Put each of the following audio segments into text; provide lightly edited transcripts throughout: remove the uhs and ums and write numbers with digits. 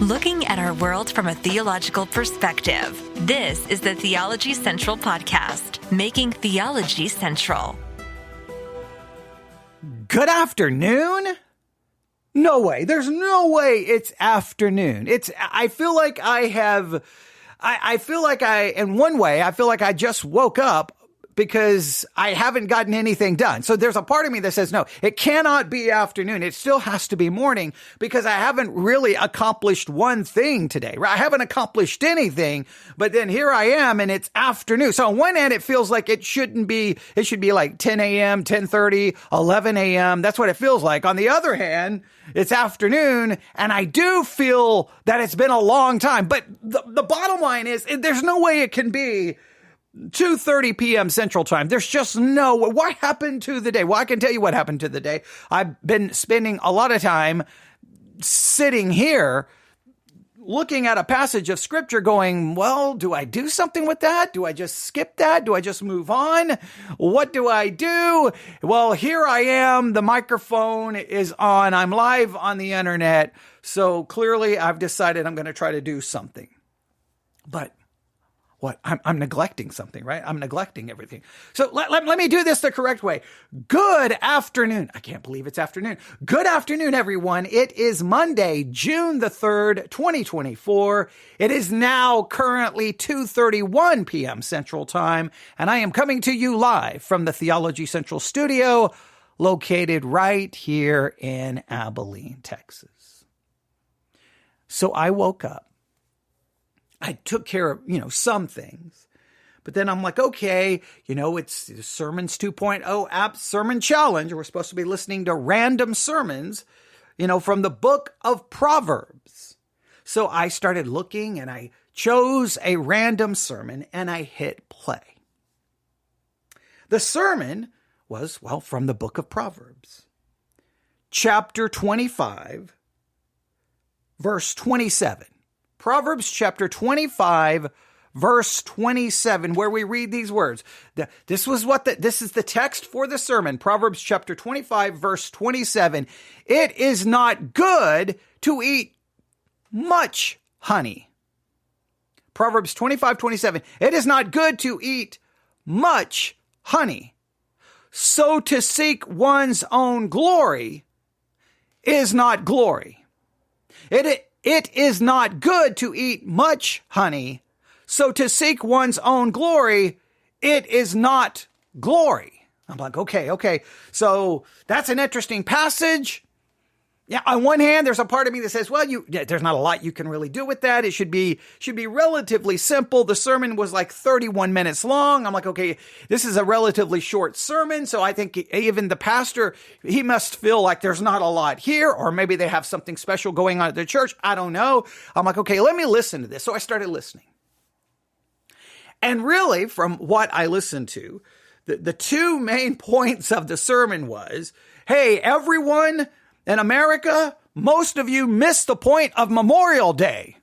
Looking at our world from a theological perspective. This is the Theology Central Podcast, making theology central. Good afternoon? No way. There's no way it's afternoon. I feel like in one way, I feel like I just woke up because I haven't gotten anything done. So there's a part of me that says, no, it cannot be afternoon. It still has to be morning because I haven't really accomplished one thing today, right? I haven't accomplished anything, but then here I am and it's afternoon. So on one hand, it feels like it should be like 10 a.m., 10:30, 11 a.m. That's what it feels like. On the other hand, it's afternoon and I do feel that it's been a long time. But the bottom line is there's no way it can be 2:30 p.m. Central Time. There's just no way. What happened to the day? Well, I can tell you what happened to the day. I've been spending a lot of time sitting here looking at a passage of scripture going, well, do I do something with that? Do I just skip that? Do I just move on? What do I do? Well, here I am. The microphone is on. I'm live on the internet. So clearly I've decided I'm going to try to do something. But what? I'm neglecting something, right? I'm neglecting everything. So let me do this the correct way. Good afternoon. I can't believe it's afternoon. Good afternoon, everyone. It is Monday, June the 3rd, 2024. It is now currently 2:31 p.m. Central Time, and I am coming to you live from the Theology Central studio located right here in Abilene, Texas. So I woke up. I took care of, some things, but then I'm like, okay, it's Sermons 2.0 app sermon challenge. We're supposed to be listening to random sermons, from the book of Proverbs. So I started looking and I chose a random sermon and I hit play. The sermon was, from the book of Proverbs, chapter 25, verse 27. Proverbs chapter 25, verse 27, where we read these words. This is the text for the sermon. Proverbs chapter 25, verse 27. It is not good to eat much honey. Proverbs 25, 27. It is not good to eat much honey. So to seek one's own glory is not glory. It is not good to eat much honey, so to seek one's own glory, it is not glory. I'm like, okay. So that's an interesting passage. Yeah, on one hand, there's a part of me that says, well, there's not a lot you can really do with that. It should be relatively simple. The sermon was like 31 minutes long. I'm like, okay, this is a relatively short sermon. So I think even the pastor, he must feel like there's not a lot here, or maybe they have something special going on at the church. I don't know. I'm like, okay, let me listen to this. So I started listening. And really, from what I listened to, the two main points of the sermon was, hey, everyone in America, most of you missed the point of Memorial Day.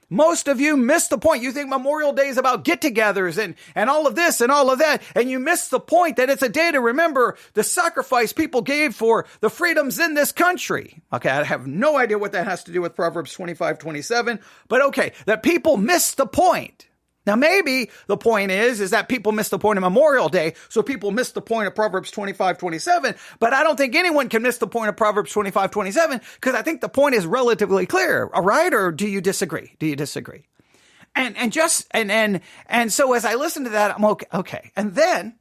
Most of you missed the point. You think Memorial Day is about get-togethers and all of this and all of that, and you missed the point that it's a day to remember the sacrifice people gave for the freedoms in this country. Okay, I have no idea what that has to do with Proverbs 25, 27, but okay, that people missed the point. Now, maybe the point is that people miss the point of Memorial Day, so people miss the point of Proverbs 25, 27, but I don't think anyone can miss the point of Proverbs 25, 27, because I think the point is relatively clear, all right? Or do you disagree? And so as I listened to that, I'm okay. And then,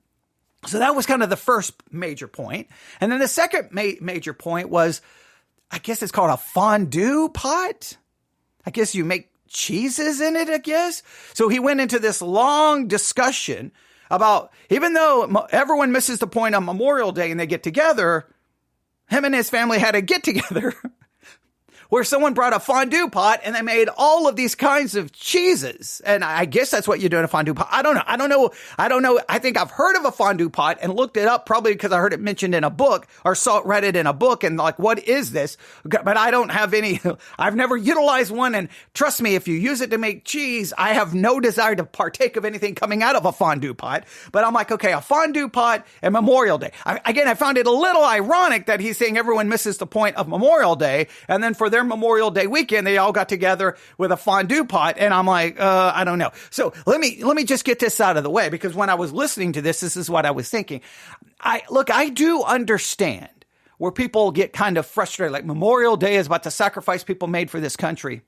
so that was kind of the first major point. And then the second major point was, I guess it's called a fondue pot. I guess you make cheeses in it, I guess. So he went into this long discussion about, even though everyone misses the point on Memorial Day and they get together, him and his family had a get together where someone brought a fondue pot and they made all of these kinds of cheeses. And I guess that's what you do in a fondue pot. I don't know. I think I've heard of a fondue pot and looked it up, probably because I heard it mentioned in a book or read it in a book and like, what is this? But I don't have any, I've never utilized one. And trust me, if you use it to make cheese, I have no desire to partake of anything coming out of a fondue pot. But I'm like, okay, a fondue pot and Memorial Day. I found it a little ironic that he's saying everyone misses the point of Memorial Day. And then for their Memorial Day weekend, they all got together with a fondue pot. And I'm like, I don't know. So let me just get this out of the way, because when I was listening to this is what I was thinking. I do understand where people get kind of frustrated. Like, Memorial Day is about the sacrifice people made for this country.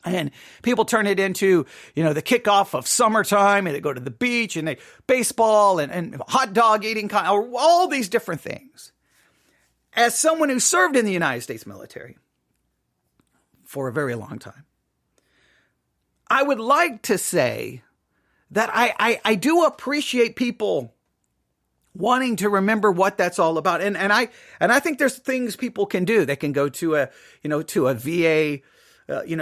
And people turn it into, the kickoff of summertime, and they go to the beach and they baseball and hot dog eating, or all these different things. As someone who served in the United States military for a very long time, I would like to say that I do appreciate people wanting to remember what that's all about. And I think there's things people can do. They can go to a VA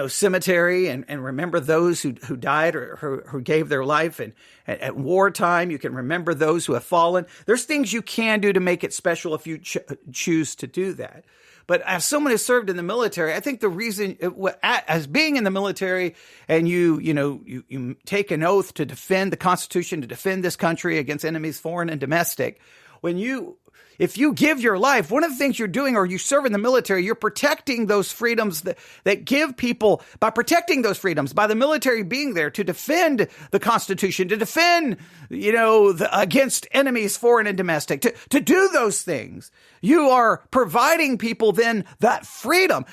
cemetery and remember those who died or who gave their life. And at wartime, you can remember those who have fallen. There's things you can do to make it special if you choose to do that. But as someone who served in the military, I think the reason, as being in the military, and you take an oath to defend the Constitution, to defend this country against enemies, foreign and domestic, if you give your life, one of the things you're doing, or you serve in the military, you're protecting those freedoms that give people, by protecting those freedoms, by the military being there to defend the Constitution, to defend, against enemies, foreign and domestic, to do those things. You are providing people then that freedom.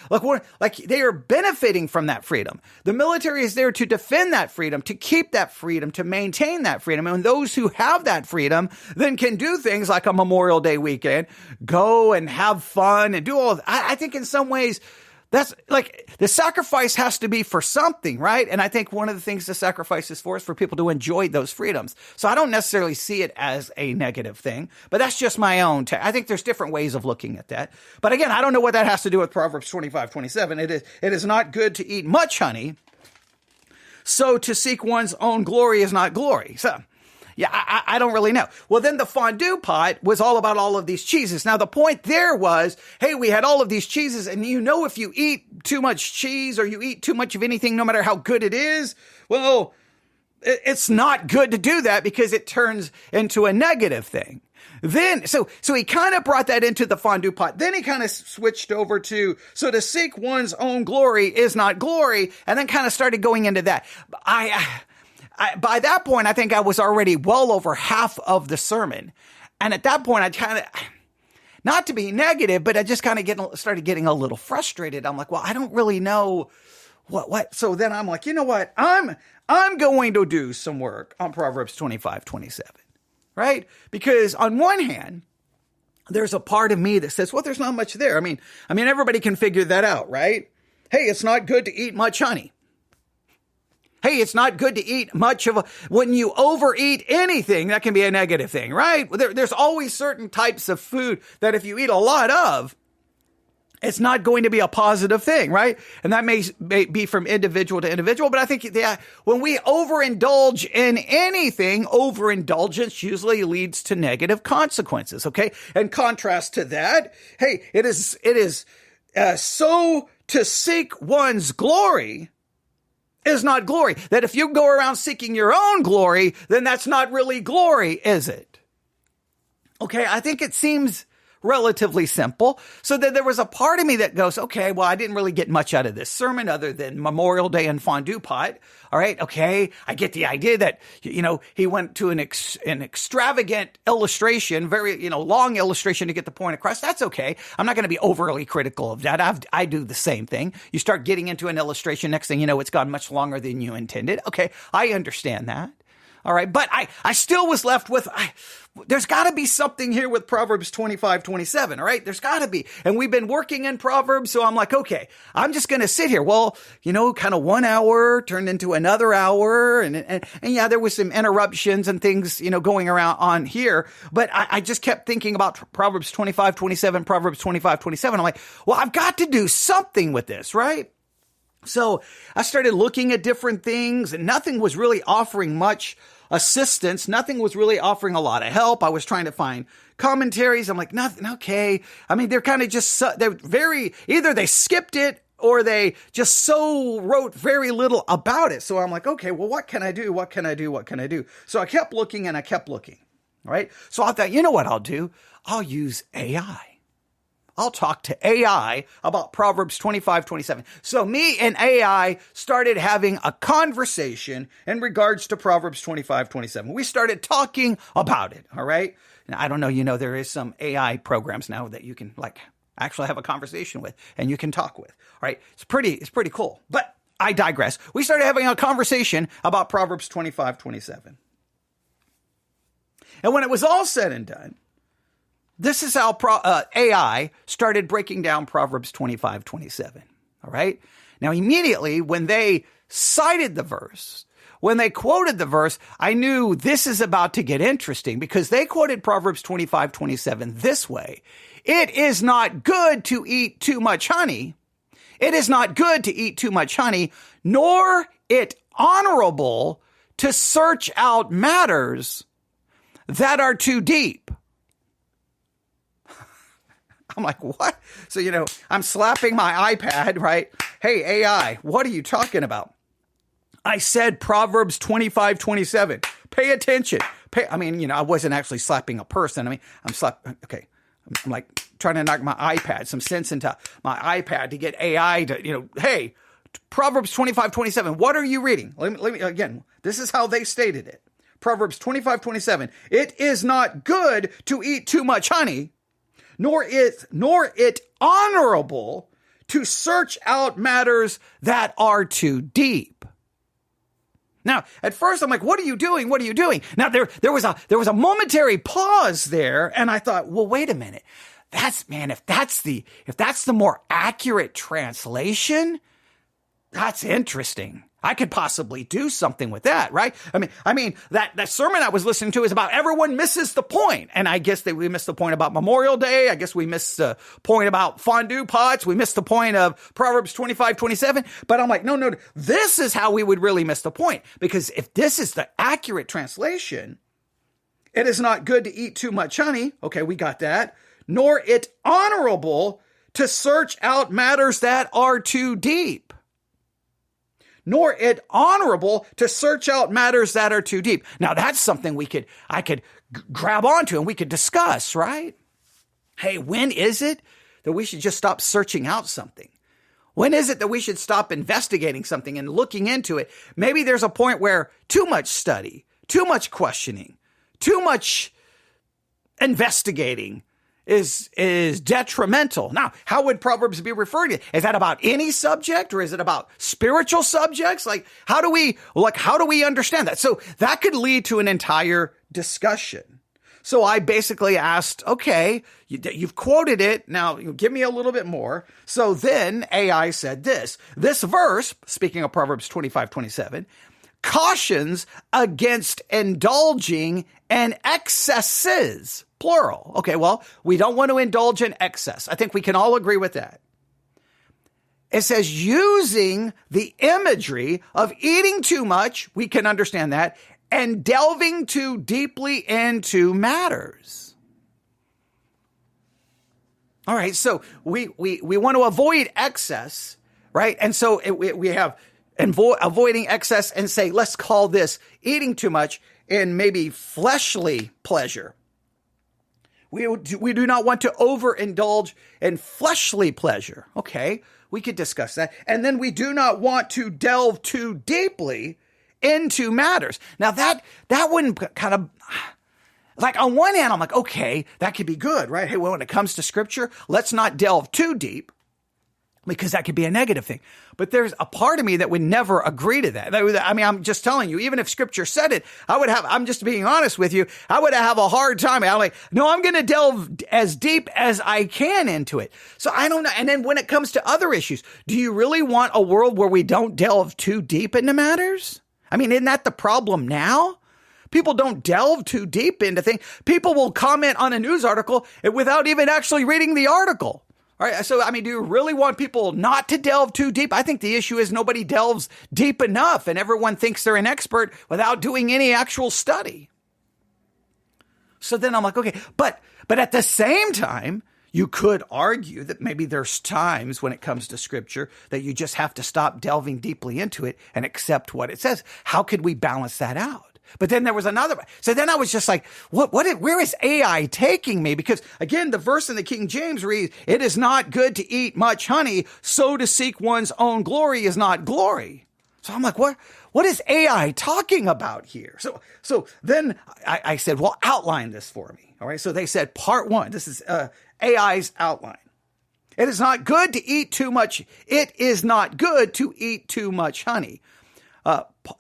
Like they are benefiting from that freedom. The military is there to defend that freedom, to keep that freedom, to maintain that freedom. And those who have that freedom then can do things like a Memorial Day weekend, go and have fun and do all of that. I think in some ways, that's like, the sacrifice has to be for something, right? And I think one of the things the sacrifice is for people to enjoy those freedoms. So I don't necessarily see it as a negative thing, but that's just my own I think there's different ways of looking at that. But again, I don't know what that has to do with Proverbs 25:27. It is not good to eat much honey, so to seek one's own glory is not glory. So yeah, I don't really know. Well, then the fondue pot was all about all of these cheeses. Now, the point there was, hey, we had all of these cheeses, and if you eat too much cheese or you eat too much of anything, no matter how good it is, well, it's not good to do that because it turns into a negative thing. Then, so he kind of brought that into the fondue pot. Then he kind of switched over to seek one's own glory is not glory, and then kind of started going into that. By that point, I think I was already well over half of the sermon. And at that point, I kind of, not to be negative, but I just kind of started getting a little frustrated. I'm like, well, I don't really know what. So then I'm like, you know what? I'm going to do some work on Proverbs 25:27, right? Because on one hand, there's a part of me that says, well, there's not much there. I mean, everybody can figure that out, right? Hey, it's not good to eat much honey. Hey, it's not good to eat much when you overeat anything, that can be a negative thing, right? There's always certain types of food that if you eat a lot of, it's not going to be a positive thing, right? And that may be from individual to individual, but I think when we overindulge in anything, overindulgence usually leads to negative consequences, okay? In contrast to that, hey, it is so to seek one's glory is not glory. That if you go around seeking your own glory, then that's not really glory, is it? Okay, I think it seems relatively simple. So that there was a part of me that goes, okay, well, I didn't really get much out of this sermon other than Memorial Day and fondue pot. All right, okay, I get the idea that, he went to an extravagant illustration, very, long illustration to get the point across. That's okay. I'm not going to be overly critical of that. I do the same thing. You start getting into an illustration, next thing you know, it's gone much longer than you intended. Okay, I understand that. All right, but I still was left with, there's got to be something here with Proverbs 25:27, all right? There's got to be. And we've been working in Proverbs, so I'm like, okay, I'm just going to sit here. Well, kind of 1 hour turned into another hour. And yeah, there was some interruptions and things, going around on here. But I just kept thinking about Proverbs 25:27, Proverbs 25:27. I'm like, well, I've got to do something with this, right? So I started looking at different things, and nothing was really offering much assistance. Nothing was really offering a lot of help. I was trying to find commentaries. I'm like, nothing. Okay. They're kind of just, they're either they skipped it or they just wrote very little about it. So I'm like, okay, well, what can I do? What can I do? What can I do? So I kept looking and I kept looking. All right. So I thought, you know what I'll do? I'll use AI. I'll talk to AI about Proverbs 25:27. So me and AI started having a conversation in regards to Proverbs 25:27. We started talking about it, all right? Now, I don't know, there is some AI programs now that you can actually have a conversation with and you can talk with, all right? It's pretty cool. But I digress. We started having a conversation about Proverbs 25:27. And when it was all said and done, this is how AI started breaking down Proverbs 25:27. All right. Now, immediately when they cited the verse, when they quoted the verse, I knew this is about to get interesting because they quoted Proverbs 25:27 this way. It is not good to eat too much honey. It is not good to eat too much honey, nor it honorable to search out matters that are too deep. I'm like, what? So, I'm slapping my iPad, right? Hey, AI, what are you talking about? I said Proverbs 25:27. Pay attention. I wasn't actually slapping a person. I'm like trying to knock my iPad, some sense into my iPad to get AI to, hey, Proverbs 25:27. What are you reading? Let me again, this is how they stated it. Proverbs 25:27. It is not good to eat too much honey, nor it honorable to search out matters that are too deep. Now, at first I'm like, what are you doing? What are you doing? Now there was a momentary pause there, and I thought, well, wait a minute. If that's the more accurate translation, that's interesting. I could possibly do something with that, right? I mean, that sermon I was listening to is about everyone misses the point. And I guess that we missed the point about Memorial Day. I guess we missed the point about fondue pots. We missed the point of Proverbs 25:27. But I'm like, no, this is how we would really miss the point. Because if this is the accurate translation, it is not good to eat too much honey. Okay, we got that. Nor it honorable to search out matters that are too deep. Nor it honorable to search out matters that are too deep. Now that's something I could grab onto and we could discuss, right? Hey, when is it that we should just stop searching out something? When is it that we should stop investigating something and looking into it? Maybe there's a point where too much study, too much questioning, too much investigating is detrimental. Now, how would Proverbs be referred to? Is that about any subject or is it about spiritual subjects? How do we understand that? So that could lead to an entire discussion. So I basically asked, okay, you've quoted it. Now give me a little bit more. So then AI said this verse, speaking of Proverbs 25:27, cautions against indulging in excesses, plural. Okay, well, we don't want to indulge in excess. I think we can all agree with that. It says using the imagery of eating too much, we can understand that, and delving too deeply into matters. All right, so we want to avoid excess, right? And so we have avoiding excess and say, let's call this eating too much in maybe fleshly pleasure. We do not want to overindulge in fleshly pleasure. Okay, we could discuss that. And then we do not want to delve too deeply into matters. Now that wouldn't kind of, on one hand, I'm like, okay, that could be good, right? Hey, well, when it comes to scripture, let's not delve too deep, because that could be a negative thing. But there's a part of me that would never agree to that. I'm just telling you, even if scripture said it, I'm just being honest with you, I would have a hard time. I'm like, no, I'm going to delve as deep as I can into it. So I don't know. And then when it comes to other issues, do you really want a world where we don't delve too deep into matters? Isn't that the problem now? People don't delve too deep into things. People will comment on a news article without even actually reading the article. All right. So, do you really want people not to delve too deep? I think the issue is nobody delves deep enough and everyone thinks they're an expert without doing any actual study. So then I'm like, okay, but at the same time, you could argue that maybe there's times when it comes to scripture that you just have to stop delving deeply into it and accept what it says. How could we balance that out? But then there was another. So then I was just like, where is AI taking me? Because again, the verse in the King James reads, it is not good to eat much honey, so to seek one's own glory is not glory. So I'm like, what is AI talking about here? So then I said, well, outline this for me. All right. So they said part one, this is AI's outline. It is not good to eat too much. It is not good to eat too much honey.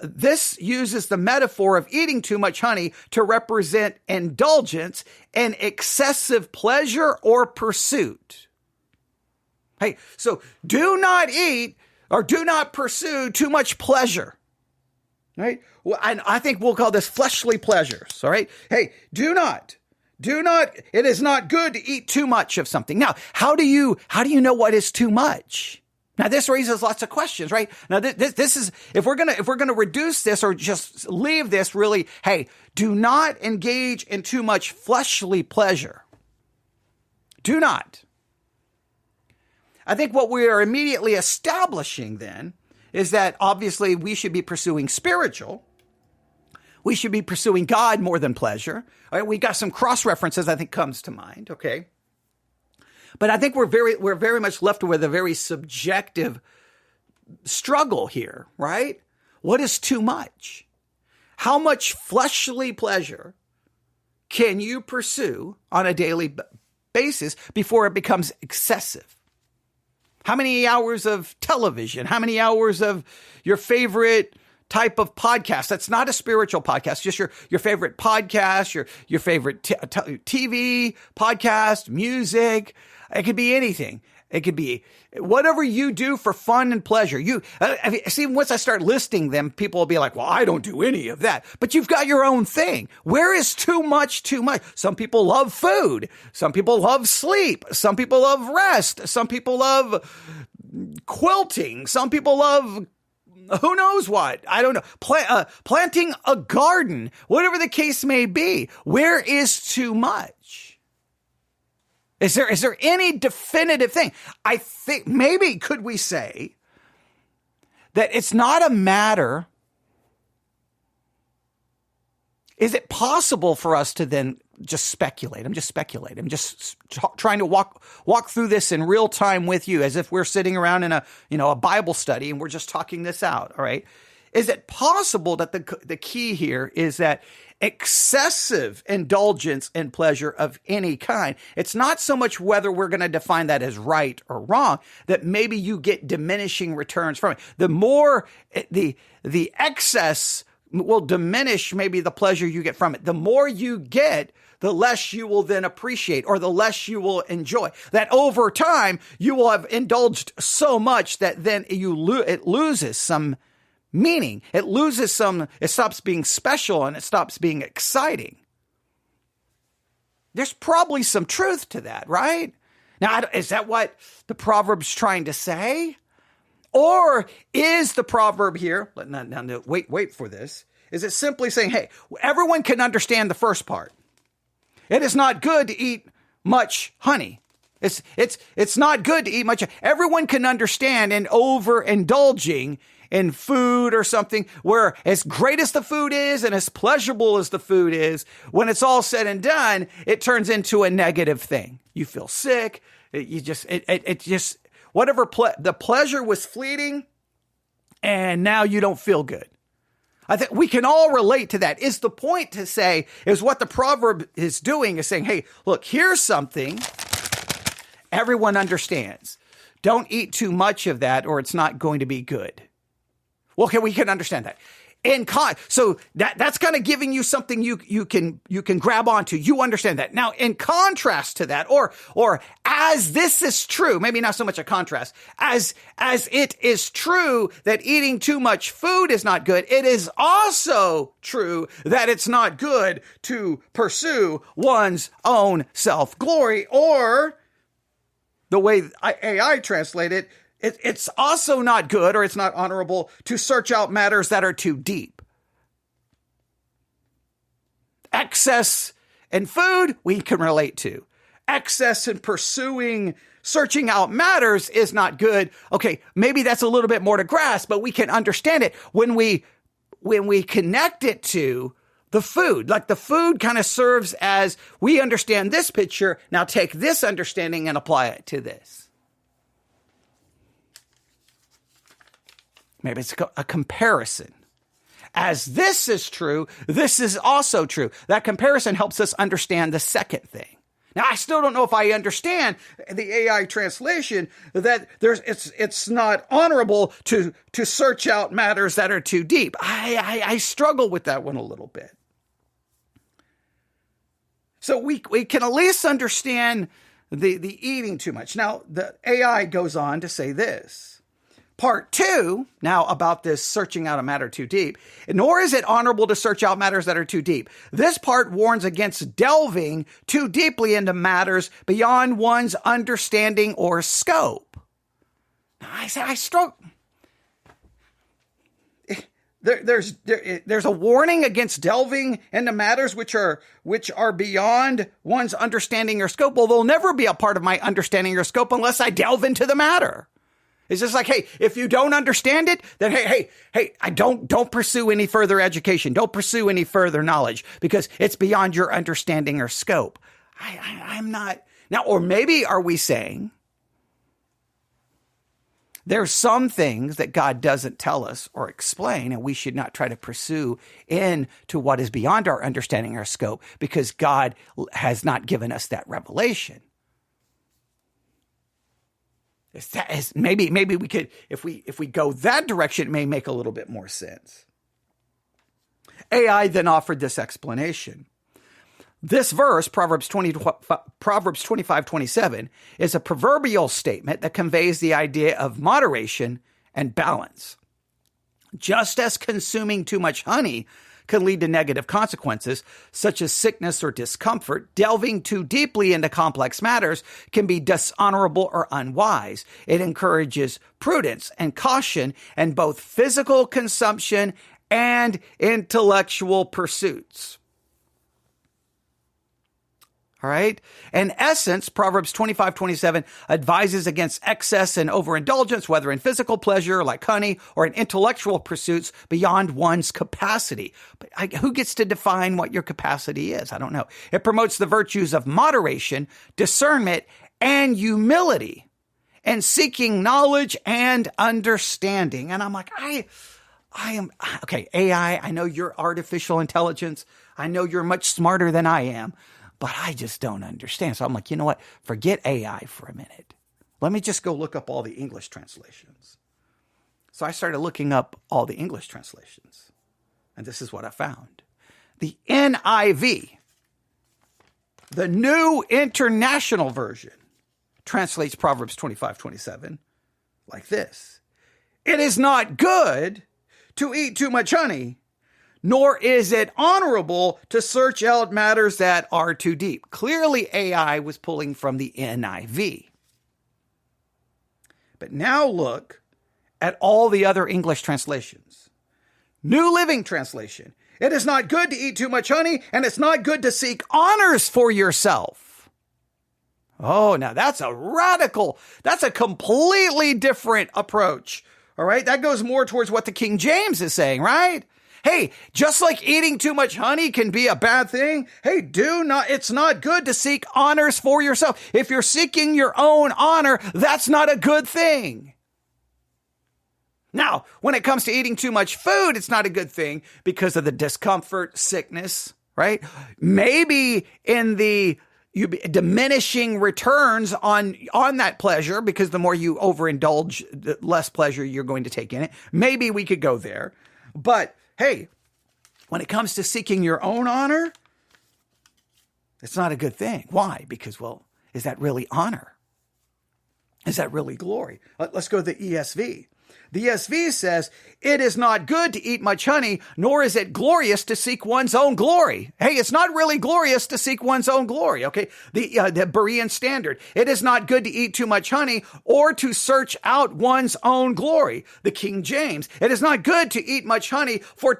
This uses the metaphor of eating too much honey to represent indulgence and excessive pleasure or pursuit. Hey, so do not eat or do not pursue too much pleasure. Right? Well, I think we'll call this fleshly pleasures. All right. Hey, do not, it is not good to eat too much of something. Now, how do you know what is too much? Now, this raises lots of questions, right? Now, this is, if we're going to reduce this or just leave this really, hey, do not engage in too much fleshly pleasure. Do not. I think what we are immediately establishing then is that obviously we should be pursuing spiritual. We should be pursuing God more than pleasure. All right, we got some cross references I think comes to mind. Okay. But I think we're very much left with a very subjective struggle here, right? What is too much? How much fleshly pleasure can you pursue on a daily basis before it becomes excessive? How many hours of television? How many hours of your favorite type of podcast? That's not a spiritual podcast, just your favorite podcast, your favorite TV podcast, music. It could be anything. It could be whatever you do for fun and pleasure. See, once I start listing them, people will be like, well, I don't do any of that. But you've got your own thing. Where is too much too much? Some people love food. Some people love sleep. Some people love rest. Some people love quilting. Some people love who knows what? I don't know. Planting a garden, whatever the case may be. Where is too much? Is there any definitive thing? I think maybe could we say that it's not a matter. Is it possible for us to then just speculate? I'm just speculating. I'm just trying to walk through this in real time with you as if we're sitting around in a Bible study and we're just talking this out. All right. Is it possible that the key here is that excessive indulgence and pleasure of any kind, it's not so much whether we're going to define that as right or wrong, that maybe you get diminishing returns from it. The more the excess will diminish maybe the pleasure you get from it. The more you get, the less you will then appreciate or the less you will enjoy. That over time, you will have indulged so much that then it loses some meaning. It stops being special and it stops being exciting. There's probably some truth to that, right? Now, is that what the Proverb's trying to say? Or is the proverb here, now wait for this, is it simply saying, hey, everyone can understand the first part. It is not good to eat much honey. It's not good to eat much. Everyone can understand in overindulging in food or something where as great as the food is and as pleasurable as the food is, when it's all said and done, it turns into a negative thing. You feel sick. The pleasure was fleeting and now you don't feel good. I think we can all relate to that. Is the point to say, is what the proverb is doing is saying, hey, look, here's something everyone understands. Don't eat too much of that or it's not going to be good. Well, okay, we can understand that. So that's kind of giving you something you can grab onto. You understand that. Now, in contrast to that, or as this is true, maybe not so much a contrast, as it is true that eating too much food is not good, it is also true that it's not good to pursue one's own self-glory, or the way AI translate it, it's also not good or it's not honorable to search out matters that are too deep. Excess in food, we can relate to. Excess in searching out matters is not good. Okay, maybe that's a little bit more to grasp, but we can understand it when we connect it to the food. Like the food kind of serves as, we understand this picture, now take this understanding and apply it to this. Maybe it's a comparison. As this is true, this is also true. That comparison helps us understand the second thing. Now, I still don't know if I understand the AI translation that it's not honorable to search out matters that are too deep. I struggle with that one a little bit. So we can at least understand the eating too much. Now, the AI goes on to say this. Part 2, now about this searching out a matter too deep, nor is it honorable to search out matters that are too deep. This part warns against delving too deeply into matters beyond one's understanding or scope. Now, I struggle. There's a warning against delving into matters which are beyond one's understanding or scope. Well, they'll never be a part of my understanding or scope unless I delve into the matter. It's just like, hey, if you don't understand it, then hey, I don't pursue any further education. Don't pursue any further knowledge because it's beyond your understanding or scope. I'm not now, or maybe are we saying there's some things that God doesn't tell us or explain, and we should not try to pursue into what is beyond our understanding or scope because God has not given us that revelation. Maybe we could, if we go that direction, it may make a little bit more sense. AI then offered this explanation. This verse, Proverbs 25:27, is a proverbial statement that conveys the idea of moderation and balance. Just as consuming too much honey can lead to negative consequences, such as sickness or discomfort, delving too deeply into complex matters can be dishonorable or unwise. It encourages prudence and caution in both physical consumption and intellectual pursuits. All right. In essence, Proverbs 25:27 advises against excess and overindulgence, whether in physical pleasure like honey or in intellectual pursuits beyond one's capacity. But who gets to define what your capacity is? I don't know. It promotes the virtues of moderation, discernment, and humility, and seeking knowledge and understanding. And I'm like, I am, okay, AI, I know you're artificial intelligence. I know you're much smarter than I am. But I just don't understand. So I'm like, you know what? Forget AI for a minute. Let me just go look up all the English translations. So I started looking up all the English translations. And this is what I found. The NIV, the New International Version, translates Proverbs 25:27 like this. It is not good to eat too much honey, nor is it honorable to search out matters that are too deep. Clearly, AI was pulling from the NIV. But now look at all the other English translations. New Living Translation. It is not good to eat too much honey, and it's not good to seek honors for yourself. Oh, now that's a completely different approach. All right, that goes more towards what the King James is saying, right? Hey, just like eating too much honey can be a bad thing, hey, it's not good to seek honors for yourself. If you're seeking your own honor, that's not a good thing. Now, when it comes to eating too much food, it's not a good thing because of the discomfort, sickness, right? Maybe in the diminishing returns on that pleasure, because the more you overindulge, the less pleasure you're going to take in it. Maybe we could go there. But hey, when it comes to seeking your own honor, it's not a good thing. Why? Because, well, is that really honor? Is that really glory? Let's go to the ESV. The ESV says, it is not good to eat much honey, nor is it glorious to seek one's own glory. Hey, it's not really glorious to seek one's own glory, okay? The Berean Standard. It is not good to eat too much honey or to search out one's own glory. The King James. It is not good to eat much honey, for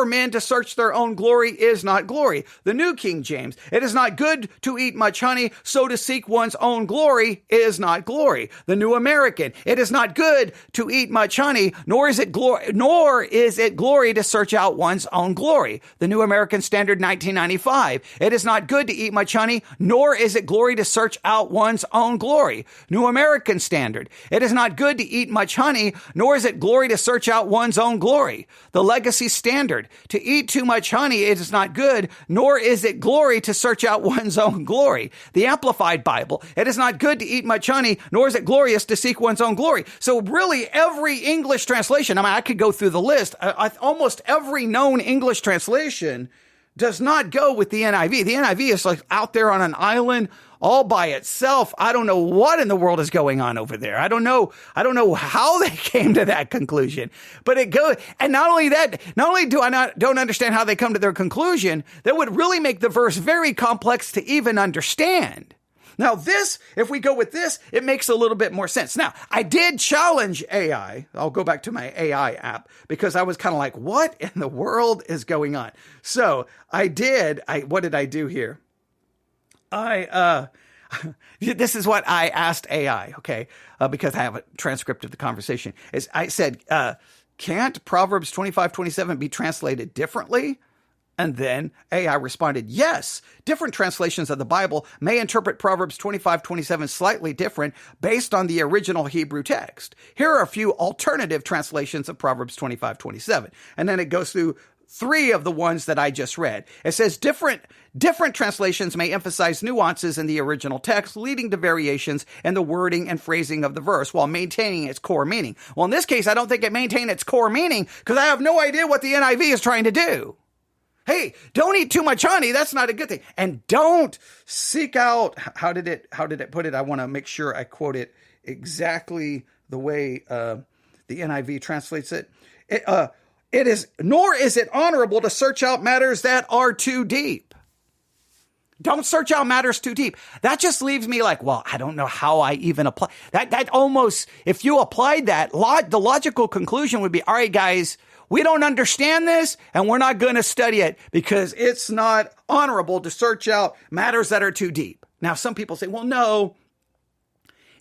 men to search their own glory is not glory. The New King James. It is not good to eat much honey, so to seek one's own glory is not glory. The New American. It is not good good to eat much honey, nor is it glory to search out one's own glory. The New American Standard, 1995. It is not good to eat much honey, nor is it glory to search out one's own glory. New American Standard. It is not good to eat much honey, nor is it glory to search out one's own glory. The Legacy Standard. To eat too much honey, it is not good, nor is it glory to search out one's own glory. The Amplified Bible. It is not good to eat much honey, nor is it glorious to seek one's own glory. So really every English translation, I could go through the list. Almost every known English translation does not go with the NIV. The NIV is like out there on an island all by itself. I don't know what in the world is going on over there. I don't know how they came to that conclusion, but it goes. And not only do I don't understand how they come to their conclusion, that would really make the verse very complex to even understand. Now this, if we go with this, it makes a little bit more sense. Now, I did challenge AI. I'll go back to my AI app because I was kind of like, what in the world is going on? So what did I do here? This is what I asked AI, okay? Because I have a transcript of the conversation. I said, can't Proverbs 25:27 be translated differently? And then AI responded, yes, different translations of the Bible may interpret Proverbs 25:27 slightly different based on the original Hebrew text. Here are a few alternative translations of Proverbs 25:27. And then it goes through 3 of the ones that I just read. It says different translations may emphasize nuances in the original text, leading to variations in the wording and phrasing of the verse while maintaining its core meaning. Well, in this case, I don't think it maintained its core meaning because I have no idea what the NIV is trying to do. Hey, don't eat too much honey. That's not a good thing. And don't seek out, how did it put it? I want to make sure I quote it exactly the way the NIV translates it. Nor is it honorable to search out matters that are too deep. Don't search out matters too deep. That just leaves me like, well, I don't know how I even apply that almost, if you applied that, the logical conclusion would be, all right, guys, we don't understand this and we're not going to study it because it's not honorable to search out matters that are too deep. Now, some people say, well, no,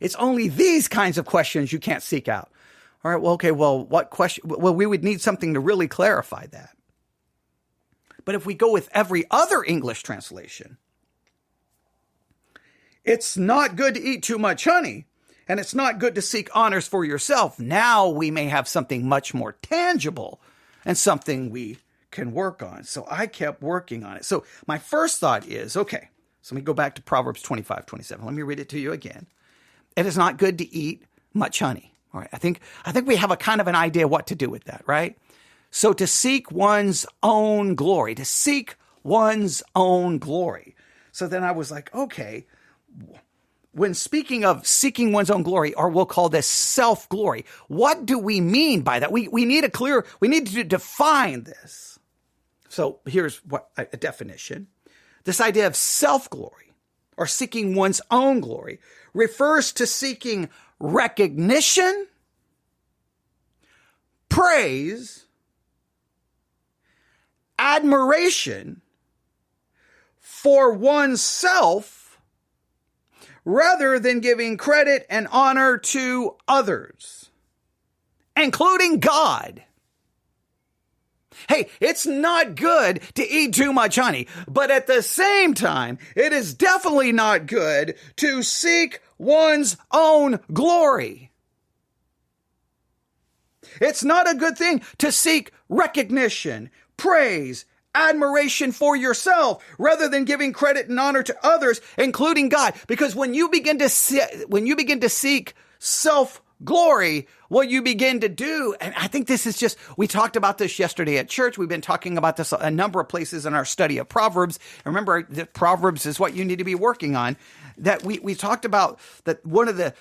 it's only these kinds of questions you can't seek out. All right, well, okay, well, what question? Well, we would need something to really clarify that. But if we go with every other English translation, it's not good to eat too much honey, and it's not good to seek honors for yourself. Now we may have something much more tangible and something we can work on. So I kept working on it. So my first thought is, okay, so let me go back to Proverbs 25:27. Let me read it to you again. It is not good to eat much honey. All right, I think we have a kind of an idea what to do with that, right? So to seek one's own glory, So then I was like, okay, when speaking of seeking one's own glory, or we'll call this self-glory, what do we mean by that? We need to define this. So here's a definition. This idea of self-glory or seeking one's own glory refers to seeking recognition, praise, admiration for oneself rather than giving credit and honor to others, including God. Hey, it's not good to eat too much honey, but at the same time, it is definitely not good to seek one's own glory. It's not a good thing to seek recognition, praise, admiration for yourself rather than giving credit and honor to others, including God. Because when you begin to seek self-glory, what you begin to do, and I think this is just, we talked about this yesterday at church. We've been talking about this a number of places in our study of Proverbs. Remember that Proverbs is what you need to be working on. That we talked about that one of the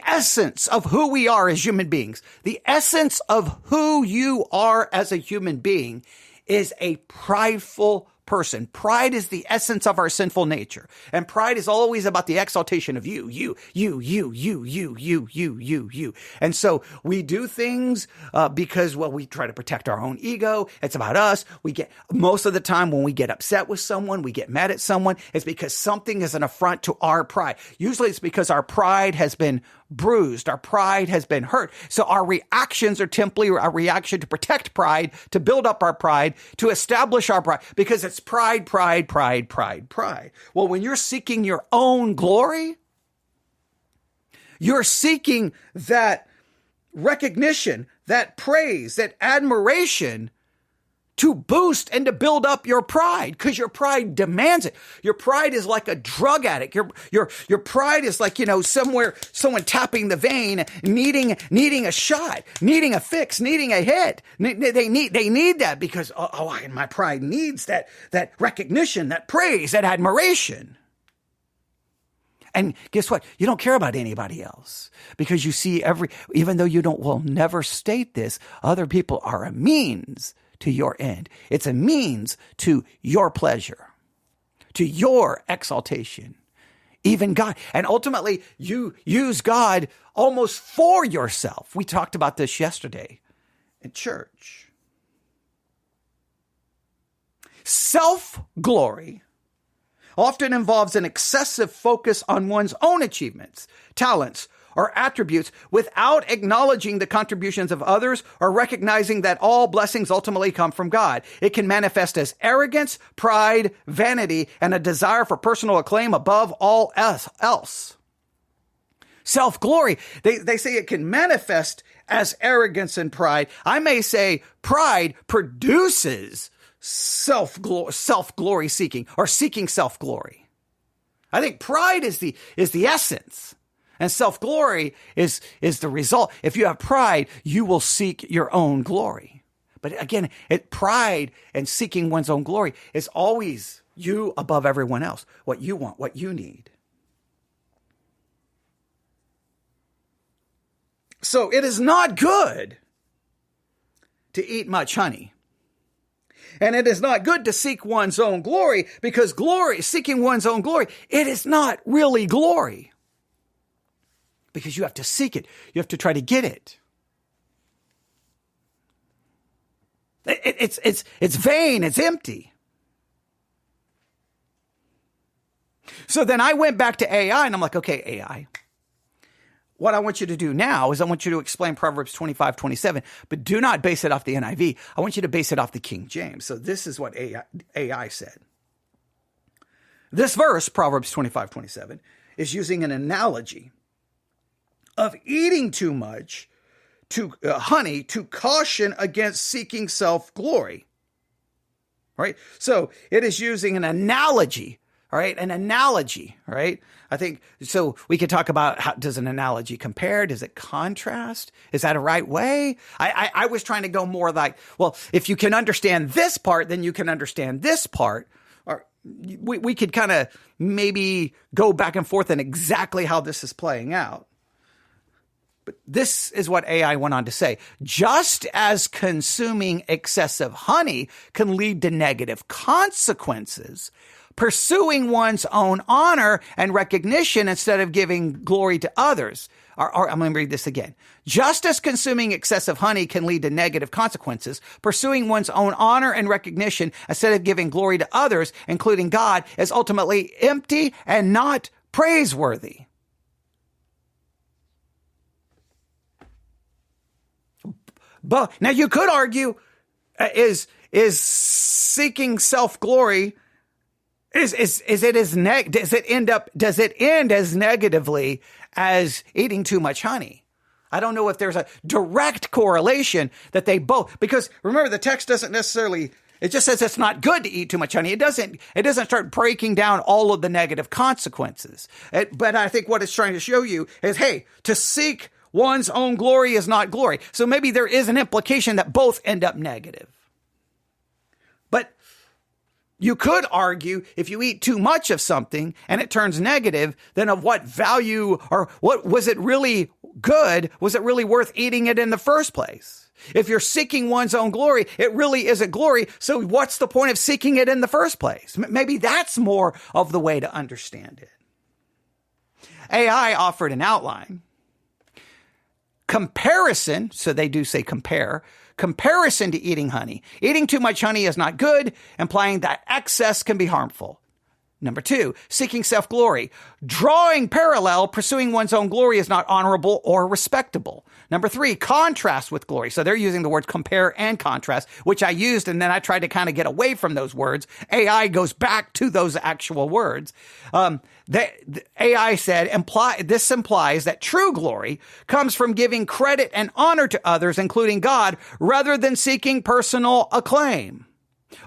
essence of who we are as human beings, the essence of who you are as a human being is a prideful person. Pride is the essence of our sinful nature. And pride is always about the exaltation of you. And so we do things because, well, we try to protect our own ego. It's about us. Most of the time when we get upset with someone, we get mad at someone, it's because something is an affront to our pride. Usually it's because our pride has been bruised. Our pride has been hurt. So our reactions are simply a reaction to protect pride, to build up our pride, to establish our pride, because it's pride, pride, pride, pride, pride. Well, when you're seeking your own glory, you're seeking that recognition, that praise, that admiration to boost and to build up your pride, because your pride demands it. Your pride is like a drug addict. Your pride is like, someone tapping the vein, needing a shot, needing a fix, needing a hit. They need that because my pride needs that recognition, that praise, that admiration. And guess what? You don't care about anybody else, because you see even though will never state this, other people are a means to your end. It's a means to your pleasure, to your exaltation, even God. And ultimately, you use God almost for yourself. We talked about this yesterday in church. Self-glory often involves an excessive focus on one's own achievements, talents, or attributes without acknowledging the contributions of others or recognizing that all blessings ultimately come from God. It can manifest as arrogance, pride, vanity, and a desire for personal acclaim above all else. Self-glory, they say it can manifest as arrogance and pride. I may say pride produces self-glory seeking, or seeking self-glory. I think pride is the essence. And self-glory is the result. If you have pride, you will seek your own glory. But again, pride and seeking one's own glory is always you above everyone else, what you want, what you need. So it is not good to eat much honey. And it is not good to seek one's own glory, because seeking one's own glory, it is not really glory. Because you have to seek it. You have to try to get it. It's vain. It's empty. So then I went back to AI and I'm like, okay, AI, what I want you to do now is I want you to explain Proverbs 25:27, but do not base it off the NIV. I want you to base it off the King James. So this is what AI said. This verse, Proverbs 25:27, is using an analogy of eating too much honey to caution against seeking self-glory. Right? So it is using an analogy. All right, an analogy, right? I think, so we could talk about how does an analogy compare? Does it contrast? Is that a right way? I was trying to go more like, well, if you can understand this part, then you can understand this part. Or we could kind of maybe go back and forth in exactly how this is playing out. But this is what AI went on to say. Just as consuming excessive honey can lead to negative consequences, pursuing one's own honor and recognition instead of giving glory to others. Or I'm going to read this again. Just as consuming excessive honey can lead to negative consequences, pursuing one's own honor and recognition instead of giving glory to others, including God, is ultimately empty and not praiseworthy. But now you could argue, is seeking self-glory, does it end as negatively as eating too much honey? I don't know if there's a direct correlation that they both, because remember, the text doesn't necessarily, it just says it's not good to eat too much honey. It doesn't start breaking down all of the negative consequences. But I think what it's trying to show you is, hey, to seek one's own glory is not glory. So maybe there is an implication that both end up negative. But you could argue if you eat too much of something and it turns negative, then of what value, or what was it really good? Was it really worth eating it in the first place? If you're seeking one's own glory, it really isn't glory. So what's the point of seeking it in the first place? Maybe that's more of the way to understand it. AI offered an outline. Comparison, so they do say comparison to eating honey. Eating too much honey is not good, implying that excess can be harmful. Number 2, seeking self-glory. Drawing parallel, pursuing one's own glory is not honorable or respectable. Number 3, contrast with glory. So they're using the words compare and contrast, which I used, and then I tried to kind of get away from those words. AI goes back to those actual words. The AI said, this implies that true glory comes from giving credit and honor to others, including God, rather than seeking personal acclaim.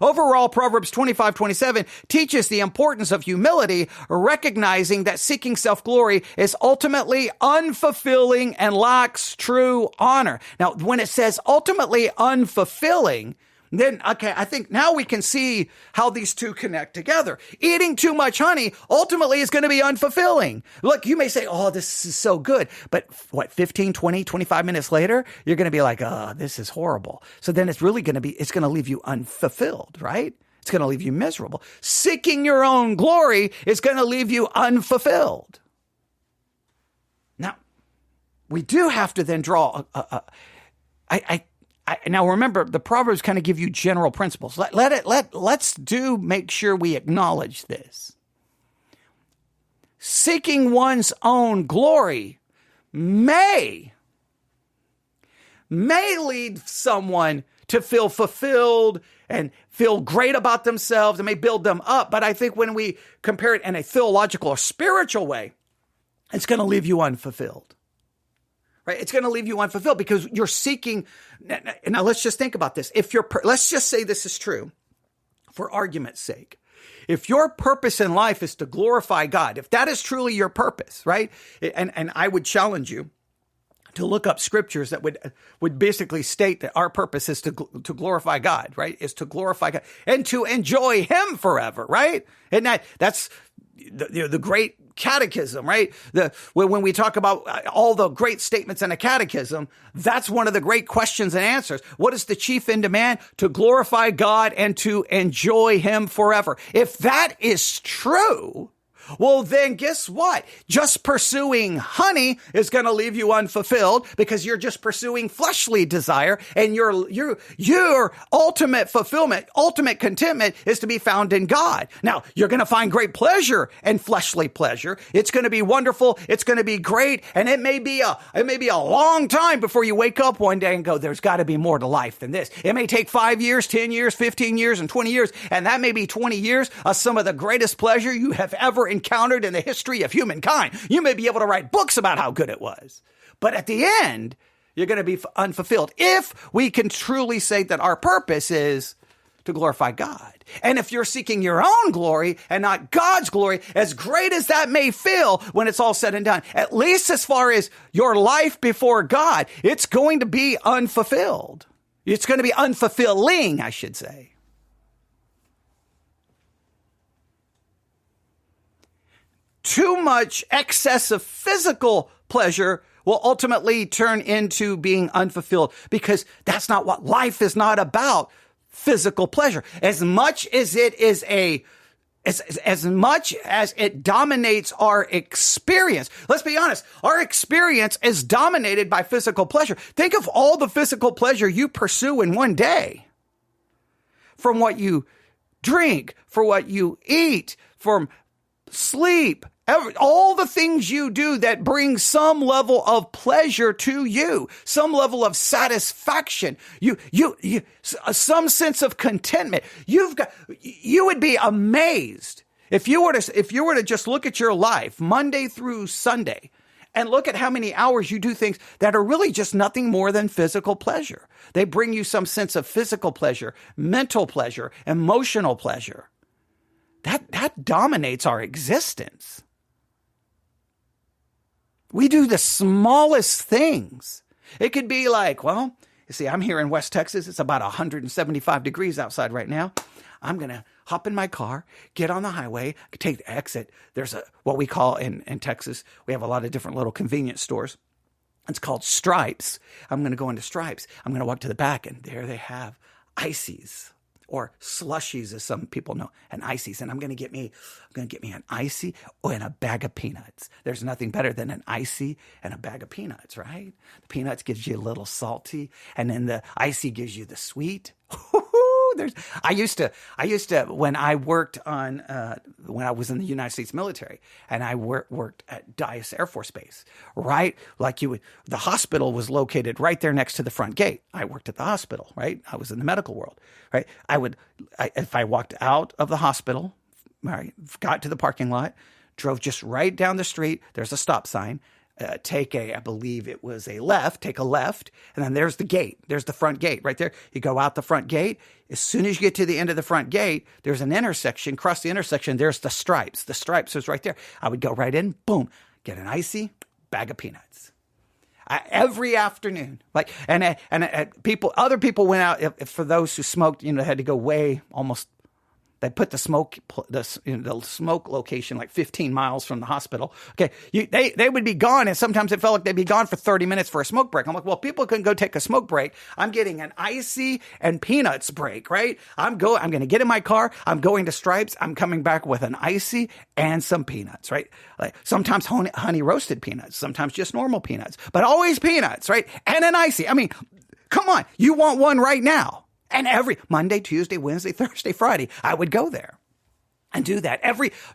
Overall, Proverbs 25:27 teaches the importance of humility, recognizing that seeking self-glory is ultimately unfulfilling and lacks true honor. Now, when it says ultimately unfulfilling, then, okay, I think now we can see how these two connect together. Eating too much honey ultimately is going to be unfulfilling. Look, you may say, oh, this is so good. But 15, 20, 25 minutes later, you're going to be like, oh, this is horrible. So then it's going to leave you unfulfilled, right? It's going to leave you miserable. Seeking your own glory is going to leave you unfulfilled. Now, we do have to then draw now remember, the Proverbs kind of give you general principles. Let's make sure we acknowledge this. Seeking one's own glory may lead someone to feel fulfilled and feel great about themselves and may build them up. But I think when we compare it in a theological or spiritual way, it's going to leave you unfulfilled. Right? It's going to leave you unfulfilled because you're seeking. Now, let's just think about this. Let's just say this is true for argument's sake. If your purpose in life is to glorify God, if that is truly your purpose, right? And I would challenge you to look up scriptures that would basically state that our purpose is to glorify God, right? Is to glorify God and to enjoy Him forever, right? And that's the great catechism, right? When we talk about all the great statements in a catechism, that's one of the great questions and answers. What is the chief end of man? To glorify God and to enjoy Him forever. If that is true, well, then guess what? Just pursuing honey is going to leave you unfulfilled because you're just pursuing fleshly desire, and your ultimate fulfillment, ultimate contentment is to be found in God. Now, you're going to find great pleasure in fleshly pleasure. It's going to be wonderful. It's going to be great. And it may be a long time before you wake up one day and go, there's got to be more to life than this. It may take 5 years, 10 years, 15 years, and 20 years. And that may be 20 years of some of the greatest pleasure you have ever encountered in the history of humankind. You may be able to write books about how good it was. But at the end, you're going to be unfulfilled if we can truly say that our purpose is to glorify God. And if you're seeking your own glory and not God's glory, as great as that may feel when it's all said and done, at least as far as your life before God, it's going to be unfulfilled. It's going to be unfulfilling, I should say. Too much excess of physical pleasure will ultimately turn into being unfulfilled because that's not what life is not about. Physical pleasure. As much as it is as much as it dominates our experience. Let's be honest. Our experience is dominated by physical pleasure. Think of all the physical pleasure you pursue in one day. From what you drink, for what you eat, from sleep, all the things you do that bring some level of pleasure to you, some level of satisfaction, some sense of contentment. You would be amazed if you were to just look at your life Monday through Sunday and look at how many hours you do things that are really just nothing more than physical pleasure. They bring you some sense of physical pleasure, mental pleasure, emotional pleasure. That dominates our existence. We do the smallest things. It could be like, well, you see, I'm here in West Texas. It's about 175 degrees outside right now. I'm going to hop in my car, get on the highway, take the exit. There's what we call in Texas, we have a lot of different little convenience stores. It's called Stripes. I'm going to go into Stripes. I'm going to walk to the back, and there they have ices. Or slushies, as some people know, and ices. And I'm going to get me an icy and a bag of peanuts. There's nothing better than an icy and a bag of peanuts, right? The peanuts gives you a little salty, and then the icy gives you the sweet. I used to, when I worked when I was in the United States military, and I worked at Dyess Air Force Base, right? The hospital was located right there next to the front gate. I worked at the hospital, right? I was in the medical world, right? If I walked out of the hospital, right, got to the parking lot, drove just right down the street, there's a stop sign, I believe it was a left, take a left, and then there's the gate. There's the front gate right there. You go out the front gate. As soon as you get to the end of the front gate, there's an intersection. Cross the intersection, there's the Stripes. The Stripes is right there. I would go right in, boom, get an icy, bag of peanuts. Every afternoon, other people went out. For those who smoked, had to go way almost. They put the smoke location like 15 miles from the hospital. Okay, they would be gone, and sometimes it felt like they'd be gone for 30 minutes for a smoke break. I'm like, well, people couldn't go take a smoke break. I'm getting an icy and peanuts break, right? I'm going to get in my car. I'm going to Stripes. I'm coming back with an icy and some peanuts, right? Like sometimes honey roasted peanuts, sometimes just normal peanuts, but always peanuts, right? And an icy. I mean, come on, you want one right now? And every Monday, Tuesday, Wednesday, Thursday, Friday, I would go there and do that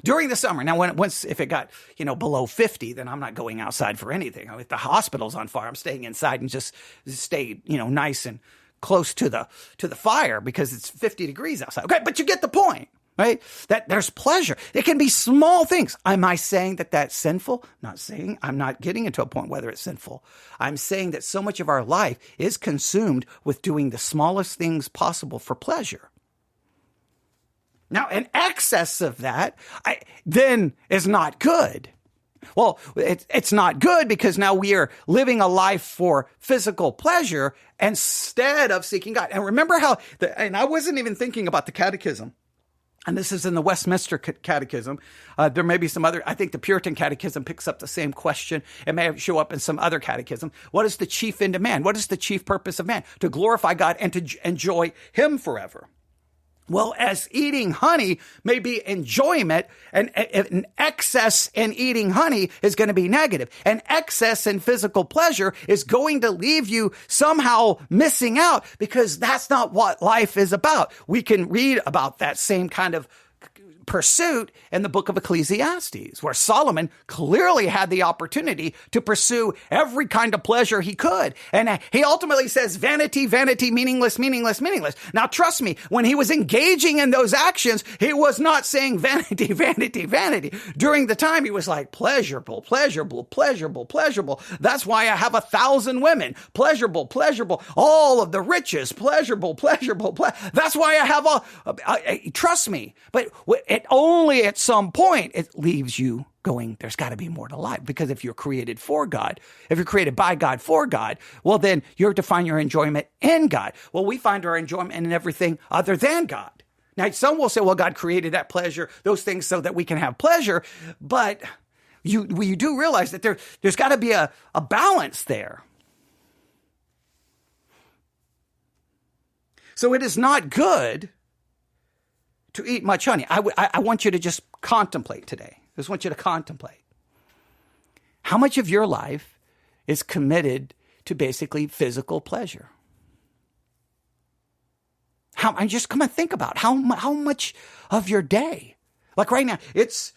during the summer. Now, if it got, below 50, then I'm not going outside for anything. If the hospital's on fire, I'm staying inside and just stay, nice and close to the fire because it's 50 degrees outside. Okay. But you get the point, right? That there's pleasure. It can be small things. Am I saying that that's sinful? I'm not getting into a point whether it's sinful. I'm saying that so much of our life is consumed with doing the smallest things possible for pleasure. Now, an excess of that then is not good. Well, it's not good because now we are living a life for physical pleasure instead of seeking God. And remember and I wasn't even thinking about the catechism. And this is in the Westminster Catechism. There may be some other, I think the Puritan Catechism picks up the same question. It may show up in some other catechism. What is the chief end of man? What is the chief purpose of man? To glorify God and to enjoy him forever. Well, as eating honey may be enjoyment, and an excess in eating honey is going to be negative. An excess in physical pleasure is going to leave you somehow missing out because that's not what life is about. We can read about that same kind of pursuit in the book of Ecclesiastes, where Solomon clearly had the opportunity to pursue every kind of pleasure he could. And he ultimately says, vanity, vanity, meaningless, meaningless, meaningless. Now, trust me, when he was engaging in those actions, he was not saying vanity, vanity, vanity. During the time, he was like, pleasurable, pleasurable, pleasurable, pleasurable. That's why I have 1,000 women. Pleasurable, pleasurable. All of the riches, pleasurable, pleasurable. That's why I have trust me. But only at some point it leaves you going, there's got to be more to life. Because if you're created for God, if you're created by God for God, well, then you're to find your enjoyment in God. Well, we find our enjoyment in everything other than God. Now, some will say, well, God created that pleasure, those things so that we can have pleasure. But you do realize that there's got to be a balance there. So it is not good to eat much honey. I want you to just contemplate today. I just want you to contemplate. How much of your life is committed to basically physical pleasure? I just come and think about how much of your day, like right now, it's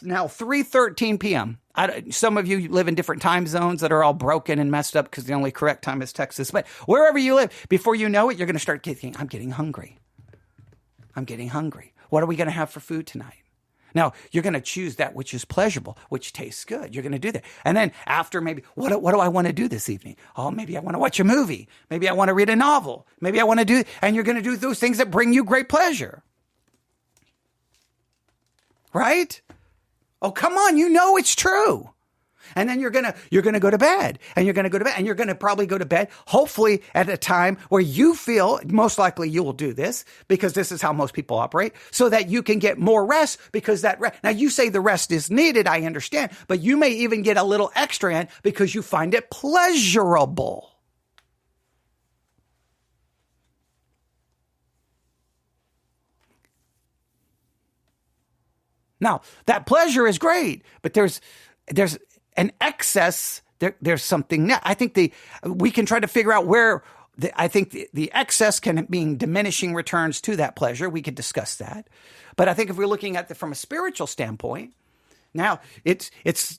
now 3:13 p.m. Some of you live in different time zones that are all broken and messed up because the only correct time is Texas. But wherever you live, before you know it, you're going to start thinking, I'm getting hungry. I'm getting hungry. What are we going to have for food tonight? Now, you're going to choose that which is pleasurable, which tastes good. You're going to do that. And then after maybe, what do I want to do this evening? Oh, maybe I want to watch a movie. Maybe I want to read a novel. Maybe I want to do, and you're going to do those things that bring you great pleasure. Right? Oh, come on. You know it's true. And then you're going to go to bed, and you're going to go to bed, and you're going to probably go to bed, hopefully at a time where you feel, most likely you will do this because this is how most people operate, so that you can get more rest because now you say the rest is needed. I understand, but you may even get a little extra in because you find it pleasurable. Now, that pleasure is great, but there's an excess, there's something. I think we can try to figure out where I think the excess can mean diminishing returns to that pleasure. We could discuss that. But I think if we're looking at it from a spiritual standpoint, now, it's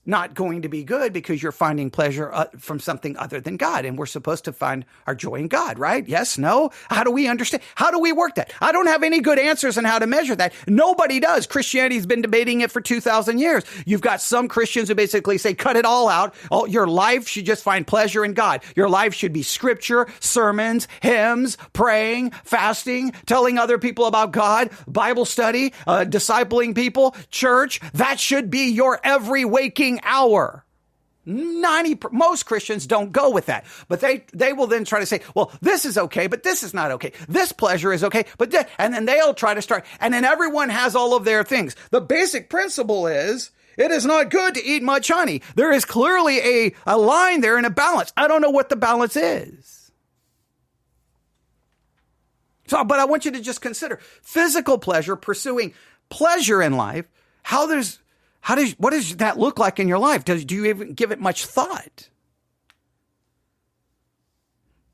not going to be good because you're finding pleasure from something other than God. And we're supposed to find our joy in God, right? Yes, no? How do we understand? How do we work that? I don't have any good answers on how to measure that. Nobody does. Christianity's been debating it for 2,000 years. You've got some Christians who basically say, cut it all out. Your life should just find pleasure in God. Your life should be scripture, sermons, hymns, praying, fasting, telling other people about God, Bible study, discipling people, church. That should be your every waking hour. Most Christians don't go with that, but they will then try to say, well, this is okay, but this is not okay. This pleasure is okay, but and then they'll try to start, and then everyone has all of their things. The basic principle is, it is not good to eat much honey. There is clearly a line there and a balance. I don't know what the balance is. So, but I want you to just consider physical pleasure, pursuing pleasure in life. What does that look like in your life? Do you even give it much thought?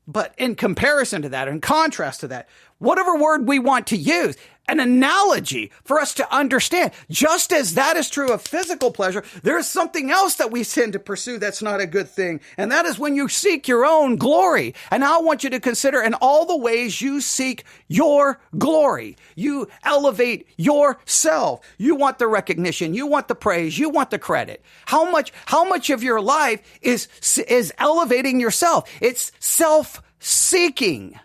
But in comparison to that, in contrast to that, whatever word we want to use, an analogy for us to understand, just as that is true of physical pleasure, there is something else that we tend to pursue that's not a good thing. And that is when you seek your own glory. And I want you to consider in all the ways you seek your glory. You elevate yourself. You want the recognition. You want the praise. You want the credit. How much of your life is elevating yourself? It's self-seeking.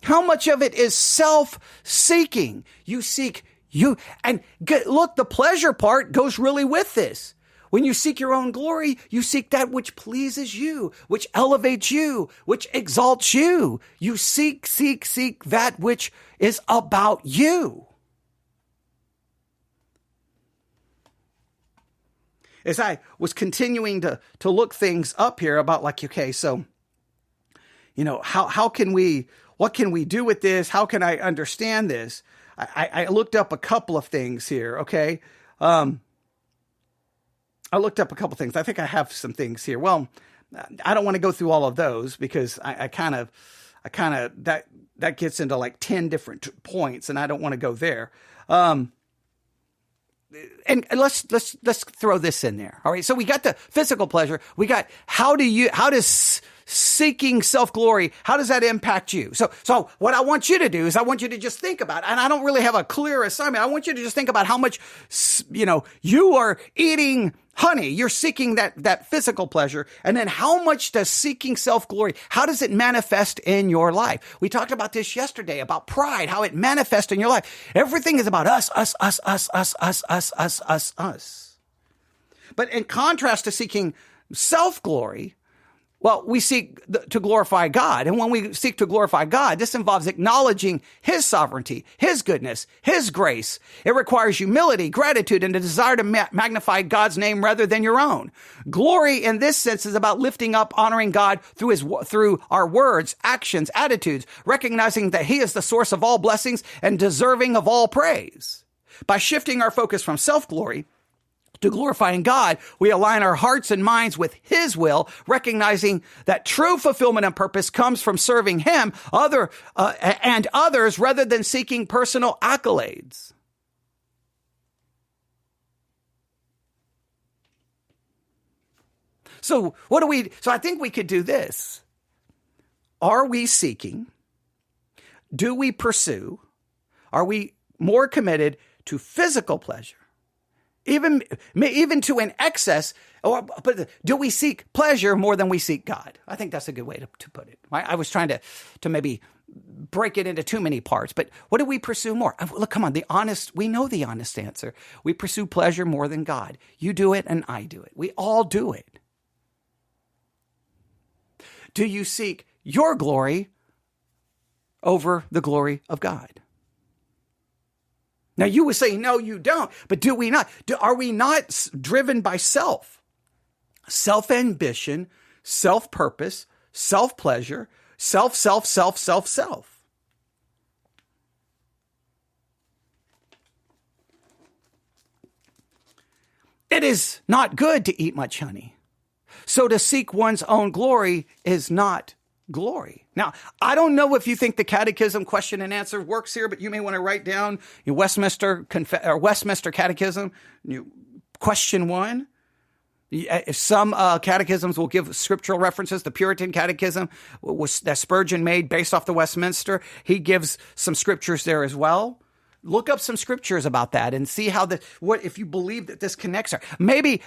How much of it is self-seeking? You seek you. And look, the pleasure part goes really with this. When you seek your own glory, you seek that which pleases you, which elevates you, which exalts you. You seek that which is about you. As I was continuing to look things up here about okay, so, what can we do with this? How can I understand this? I looked up a couple of things here, okay? I looked up a couple of things. I think I have some things here. Well, I don't want to go through all of those because I kind of that gets into like 10 different points, and I don't want to go there. And let's throw this in there. All right. So we got the physical pleasure. We got how does seeking self-glory, how does that impact you? So what I want you to do is I want you to just think about, and I don't really have a clear assignment. I want you to just think about how much, you are eating honey. You're seeking that physical pleasure. And then how much does seeking self-glory, how does it manifest in your life? We talked about this yesterday, about pride, how it manifests in your life. Everything is about us. But in contrast to seeking self-glory, well, we seek to glorify God. And when we seek to glorify God, this involves acknowledging His sovereignty, His goodness, His grace. It requires humility, gratitude, and a desire to magnify God's name rather than your own. Glory in this sense is about lifting up, honoring God through our words, actions, attitudes, recognizing that He is the source of all blessings and deserving of all praise. By shifting our focus from self-glory to glorifying God, we align our hearts and minds with His will, recognizing that true fulfillment and purpose comes from serving Him and others rather than seeking personal accolades. So I think we could do this. Are we seeking? Do we pursue? Are we more committed to physical pleasure? Even to an excess, but do we seek pleasure more than we seek God? I think that's a good way to put it. I was trying to maybe break it into too many parts, but what do we pursue more? Look, come on, we know the honest answer. We pursue pleasure more than God. You do it and I do it. We all do it. Do you seek your glory over the glory of God? Now, you would say, no, you don't. But do we not? Are we not driven by self-ambition, self-purpose, self-pleasure, self? It is not good to eat much honey. So to seek one's own glory is not glory. Now, I don't know if you think the catechism question and answer works here, but you may want to write down your Westminster Catechism, question 1. Some catechisms will give scriptural references. The Puritan Catechism that Spurgeon made based off the Westminster, he gives some scriptures there as well. Look up some scriptures about that and see how what if you believe that this connects her. Maybe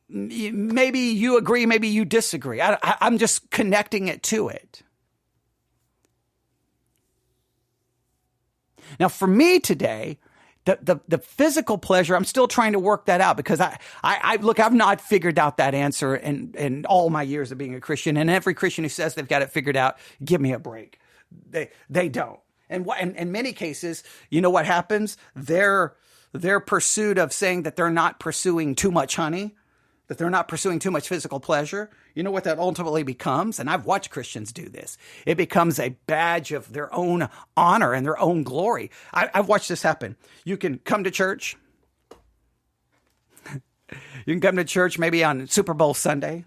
you agree, maybe you disagree. I'm just connecting it to it. Now, for me today, the physical pleasure, I'm still trying to work that out because I've not figured out that answer in all my years of being a Christian. And every Christian who says they've got it figured out, give me a break. They don't. And in many cases, you know what happens? Their pursuit of saying that they're not pursuing too much honey, that they're not pursuing too much physical pleasure, you know what that ultimately becomes? And I've watched Christians do this. It becomes a badge of their own honor and their own glory. I've watched this happen. You can come to church. You can come to church maybe on Super Bowl Sunday.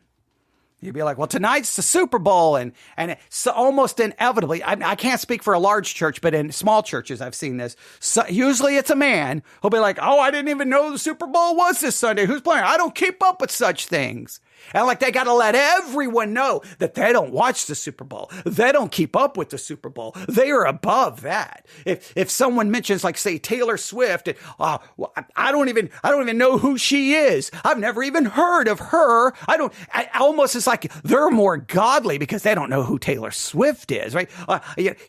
You'd be like, well, tonight's the Super Bowl. And it's almost inevitably, I can't speak for a large church, but in small churches, I've seen this. So usually it's a man who'll be like, oh, I didn't even know the Super Bowl was this Sunday. Who's playing? I don't keep up with such things. And like they got to let everyone know that they don't watch the Super Bowl. They don't keep up with the Super Bowl. They are above that. If someone mentions like say Taylor Swift, I don't even know who she is. I've never even heard of her. Almost it's like they're more godly because they don't know who Taylor Swift is, right?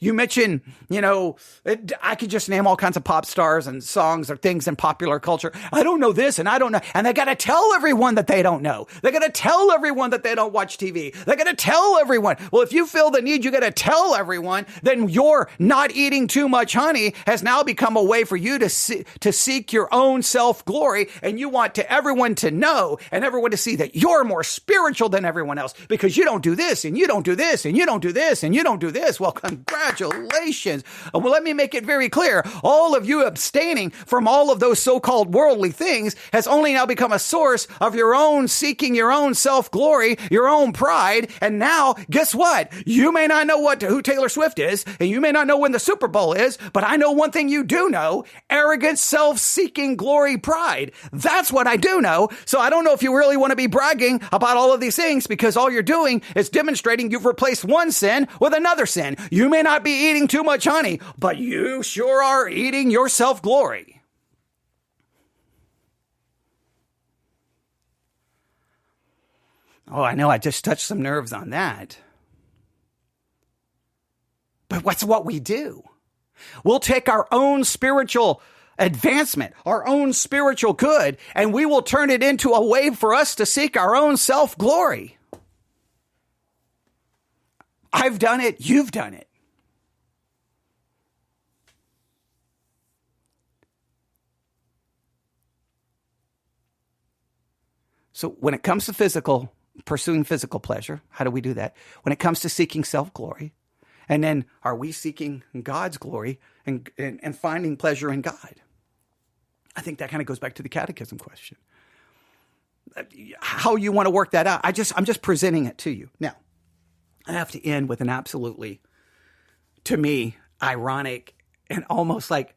You mention, I could just name all kinds of pop stars and songs or things in popular culture. I don't know this and I don't know. And they got to tell everyone that they don't know. They got to tell everyone that they don't watch TV. They got to tell everyone. Well, if you feel the need, you got to tell everyone, then your not eating too much honey has now become a way for you to seek your own self-glory. And you want everyone to know and everyone to see that you're more spiritual than everyone else because you don't do this and you don't do this and you don't do this and you don't do this. Well, congratulations. Well, let me make it very clear. All of you abstaining from all of those so-called worldly things has only now become a source of your own seeking your own self-glory, your own pride. And now, guess what? You may not know who Taylor Swift is, and you may not know when the Super Bowl is, but I know one thing you do know: arrogant, self-seeking, glory, pride. That's what I do know. So I don't know if you really want to be bragging about all of these things because all you're doing is demonstrating you've replaced one sin with another sin. You may not be eating too much honey, but you sure are eating your self-glory. Oh, I know I just touched some nerves on that. But what's what we do? We'll take our own spiritual advancement, our own spiritual good, and we will turn it into a way for us to seek our own self-glory. I've done it. You've done it. So when it comes to pursuing physical pleasure, how do we do that? When it comes to seeking self-glory, and then are we seeking God's glory and finding pleasure in God? I think that kind of goes back to the catechism question. How you want to work that out? I'm just presenting it to you. Now, I have to end with an absolutely, to me, ironic and almost like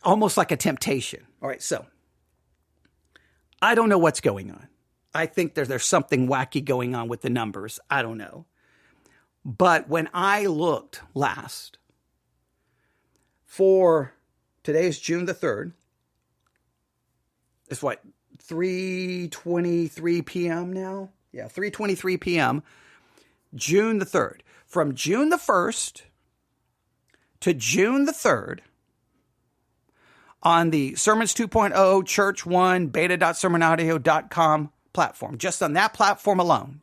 a temptation. All right, so I don't know what's going on. I think there's something wacky going on with the numbers. I don't know. But when I looked last for today is June the 3rd. It's what, 3:23 p.m. now? Yeah, 3:23 p.m. June the 3rd. From June the 1st to June the 3rd, on the Sermons 2.0 Church 1 beta.sermonaudio.com platform, just on that platform alone,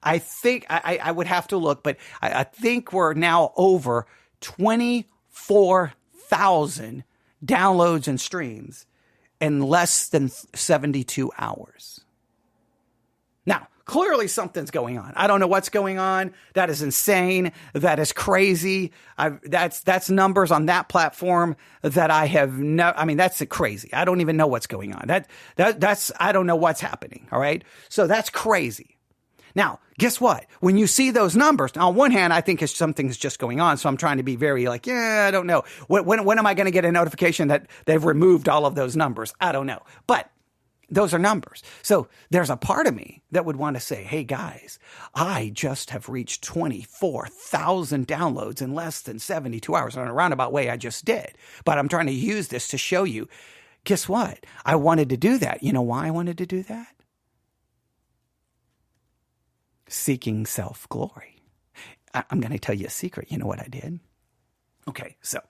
I think I would have to look, but I think we're now over 24,000 downloads and streams in less than 72 hours. Now, clearly something's going on. I don't know what's going on. That is insane. That is crazy. That's numbers on that platform that I have that's crazy. I don't even know what's going on. I don't know what's happening. All right. So that's crazy. Now, guess what? When you see those numbers, on one hand, I think something's just going on. So I'm trying to be very I don't know. When am I going to get a notification that they've removed all of those numbers? I don't know. But those are numbers. So there's a part of me that would want to say, hey guys, I just have reached 24,000 downloads in less than 72 hours. In a roundabout way, I just did. But I'm trying to use this to show you, guess what? I wanted to do that. You know why I wanted to do that? Seeking self-glory. I'm going to tell you a secret. You know what I did? Okay, so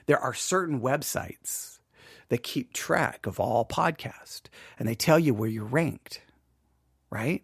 there are certain websites that keep track of all podcasts, and they tell you where you're ranked, right?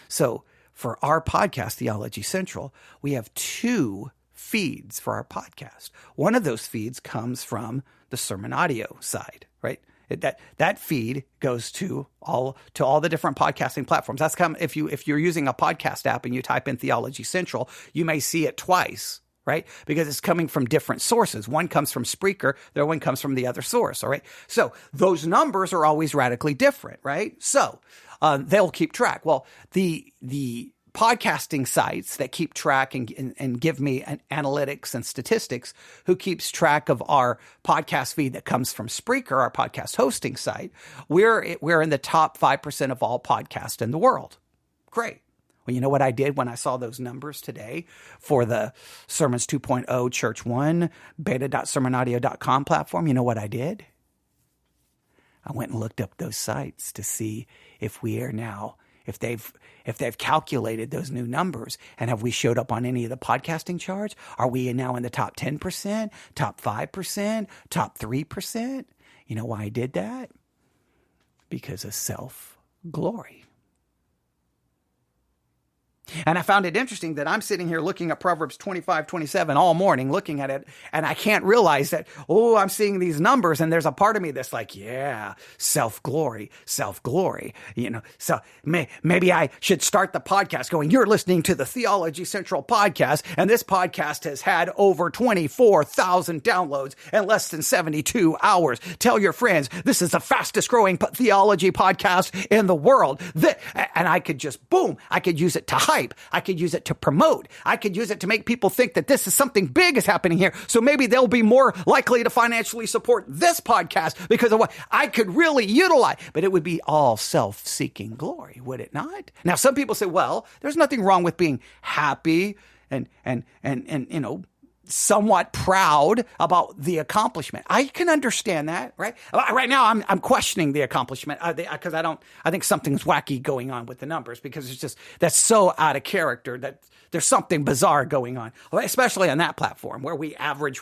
So for our podcast, Theology Central, we have 2 feeds for our podcast. One of those feeds comes from the sermon audio side, right? That feed goes to all the different podcasting platforms. That's if you're using a podcast app and you type in Theology Central, you may see it twice, right? Because it's coming from different sources. One comes from Spreaker, the other one comes from the other source, all right? So those numbers are always radically different, right? So they'll keep track. Well, the podcasting sites that keep track and give me analytics and statistics, who keeps track of our podcast feed that comes from Spreaker, our podcast hosting site, we're in the top 5% of all podcasts in the world. Great. Well, you know what I did when I saw those numbers today for the Sermons 2.0 Church 1 beta.sermonaudio.com platform? You know what I did? I went and looked up those sites to see if we are now, if they've calculated those new numbers, and have we showed up on any of the podcasting charts? Are we now in the top 10%, top 5%, top 3%? You know why I did that? Because of self-glory. And I found it interesting that I'm sitting here looking at Proverbs 25:27 all morning, looking at it, and I can't realize that, I'm seeing these numbers, and there's a part of me that's like, yeah, self-glory. So maybe I should start the podcast going, you're listening to the Theology Central podcast, and this podcast has had over 24,000 downloads in less than 72 hours. Tell your friends, this is the fastest growing theology podcast in the world. And I could just, I could use it to hype. I could use it to promote. I could use it to make people think that this is something big is happening here. So maybe they'll be more likely to financially support this podcast because of what I could really utilize. But it would be all self-seeking glory, would it not? Now, some people say, well, there's nothing wrong with being happy and somewhat proud about the accomplishment. I can understand that, right? Right now, I'm questioning the accomplishment because I think something's wacky going on with the numbers, because it's just, that's so out of character that there's something bizarre going on, especially on that platform where we average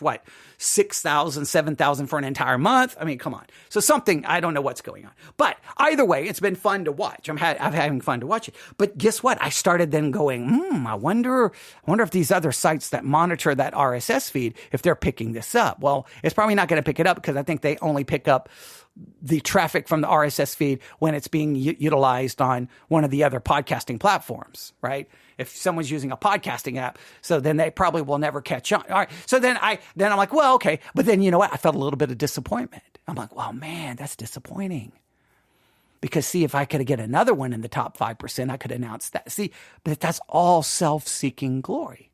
6,000, 7,000 for an entire month. I mean, come on. So something, I don't know what's going on, but either way, it's been fun to watch. I'm having fun to watch it. But guess what? I started then going, I wonder if these other sites that monitor that RSS feed, if they're picking this up. Well, it's probably not going to pick it up, because I think they only pick up the traffic from the RSS feed when it's being utilized on one of the other podcasting platforms, right? If someone's using a podcasting app, so then they probably will never catch on. All right. So then I'm like, well, okay. But then you know what? I felt a little bit of disappointment. I'm like, well, man, that's disappointing. Because see, if I could get another one in the top 5%, I could announce that. See, but that's all self-seeking glory.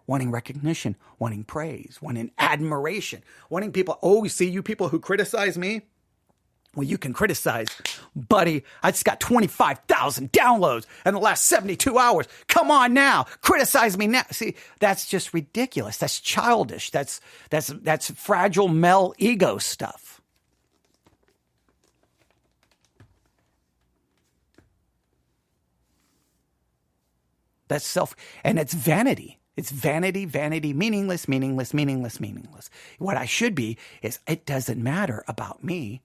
Wanting recognition, wanting praise, wanting admiration, wanting people, see, you people who criticize me, well, you can criticize, buddy. I just got 25,000 downloads in the last 72 hours. Come on now. Criticize me now. See, that's just ridiculous. That's childish. That's fragile male ego stuff. That's and it's vanity. It's vanity, meaningless. What I should be is, it doesn't matter about me,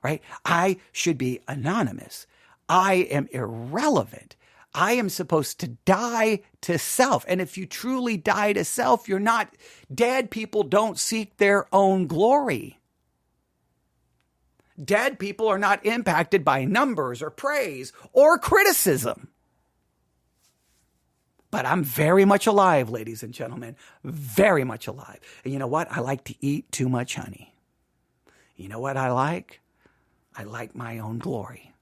right? I should be anonymous. I am irrelevant. I am supposed to die to self. And if you truly die to self, you're not dead. People don't seek their own glory. Dead people are not impacted by numbers or praise or criticism. But I'm very much alive, ladies and gentlemen, very much alive. And you know what? I like to eat too much honey. You know what I like? I like my own glory.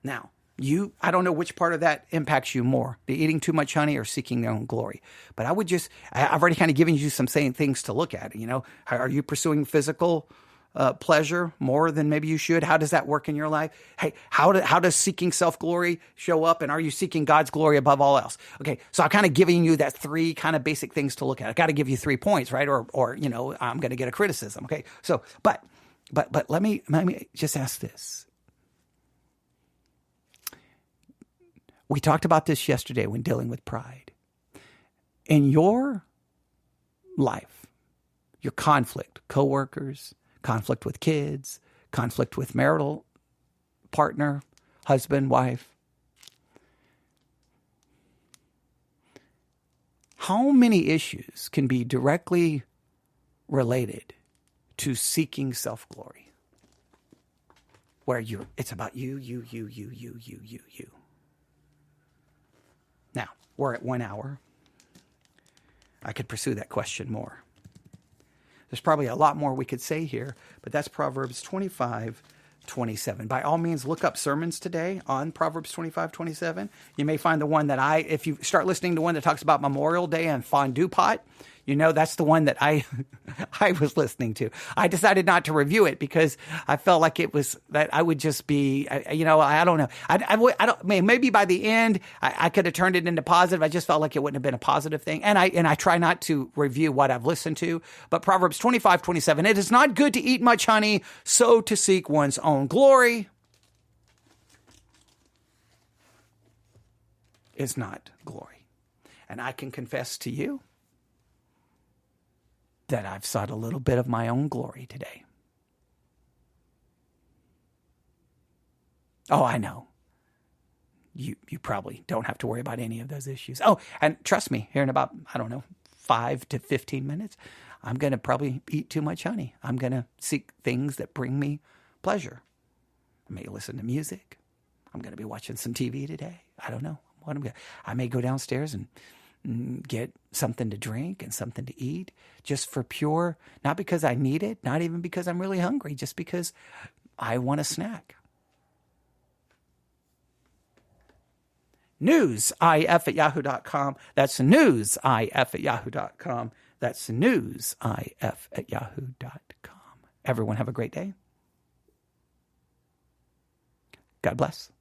Now, I don't know which part of that impacts you more, the eating too much honey or seeking their own glory. But I've already kind of given you some things to look at. You know, are you pursuing physical pleasure more than maybe you should? How does that work in your life? Hey, how does seeking self-glory show up? And are you seeking God's glory above all else? Okay, so I'm kind of giving you that 3 kind of basic things to look at. I got to give you 3 points, right? Or you know, I'm going to get a criticism. Okay, so but let me just ask this. We talked about this yesterday when dealing with pride. In your life, your conflict, coworkers, conflict with kids, conflict with marital partner, husband, wife. How many issues can be directly related to seeking self-glory? Where it's about you. Now, we're at 1 hour. I could pursue that question more. There's probably a lot more we could say here, but that's Proverbs 25:27. By all means, look up sermons today on Proverbs 25:27. You may find the one that if you start listening to one that talks about Memorial Day and fondue pot, you know, that's the one that I was listening to. I decided not to review it because I felt like it was that I would just be, you know, I don't know. I don't, maybe by the end I could have turned it into positive. I just felt like it wouldn't have been a positive thing. And I try not to review what I've listened to. But Proverbs 25:27, it is not good to eat much honey, so to seek one's own glory is not glory. And I can confess to you that I've sought a little bit of my own glory today. Oh, I know. You probably don't have to worry about any of those issues. Oh, and trust me, here in about, 5 to 15 minutes, I'm going to probably eat too much honey. I'm going to seek things that bring me pleasure. I may listen to music. I'm going to be watching some TV today. I don't know what I may go downstairs and get something to drink and something to eat just for pure, not because I need it, not even because I'm really hungry, just because I want a snack. newsif@yahoo.com. That's newsif@yahoo.com. That's newsif@yahoo.com. Everyone have a great day. God bless.